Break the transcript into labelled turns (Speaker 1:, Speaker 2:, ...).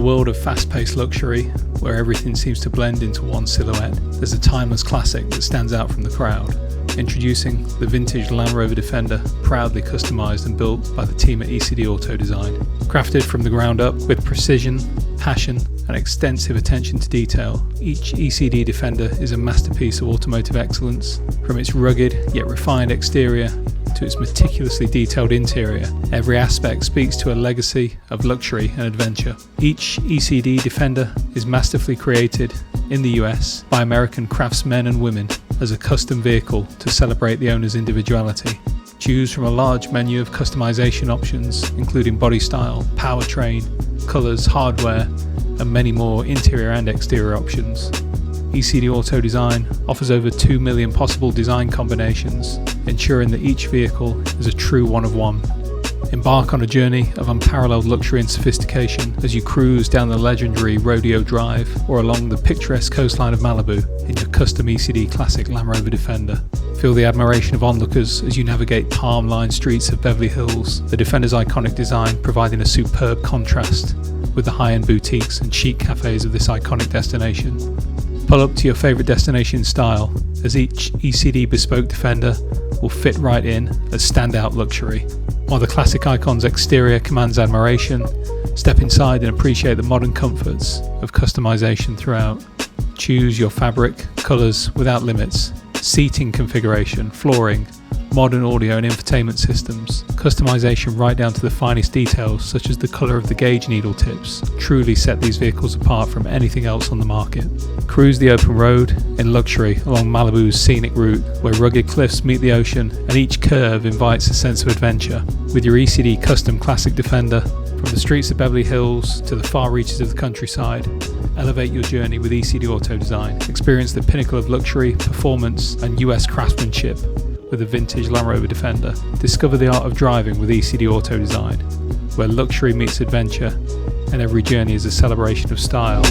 Speaker 1: world of fast-paced luxury, where everything seems to blend into one silhouette, there's a timeless classic that stands out from the crowd. Introducing the vintage Land Rover Defender, proudly customised and built by the team at E.C.D Auto Design. Crafted from the ground up with precision, passion and extensive attention to detail, each E.C.D Defender is a masterpiece of automotive excellence. From its rugged yet refined exterior to its meticulously detailed interior, every aspect speaks to a legacy of luxury and adventure. Each E.C.D Defender is masterfully created in the US by American craftsmen and women as a custom vehicle to celebrate the owner's individuality. Choose from a large menu of customization options, including body style, powertrain, colors, hardware, and many more interior and exterior options. E.C.D Auto Design offers over 2 million possible design combinations, ensuring that each vehicle is a true one of one. Embark on a journey of unparalleled luxury and sophistication as you cruise down the legendary Rodeo Drive or along the picturesque coastline of Malibu in your custom E.C.D Classic Land Rover Defender. Feel the admiration of onlookers as you navigate palm-lined streets of Beverly Hills, the Defender's iconic design providing a superb contrast with the high-end boutiques and chic cafes of this iconic destination. Pull up to your favourite destination style, as each E.C.D bespoke Defender will fit right in as standout luxury. While the classic icon's exterior commands admiration, step inside and appreciate the modern comforts of customization throughout. Choose your fabric, colours without limits, seating configuration, flooring, modern audio and infotainment systems. Customization right down to the finest details, such as the colour of the gauge needle tips, truly set these vehicles apart from anything else on the market. Cruise the open road in luxury along Malibu's scenic route, where rugged cliffs meet the ocean and each curve invites a sense of adventure. With your E.C.D Custom Classic Defender, from the streets of Beverly Hills to the far reaches of the countryside, elevate your journey with E.C.D Auto Design. Experience the pinnacle of luxury, performance and US craftsmanship with a vintage Land Rover Defender. Discover the art of driving with E.C.D Auto Design, where luxury meets adventure and every journey is a celebration of style.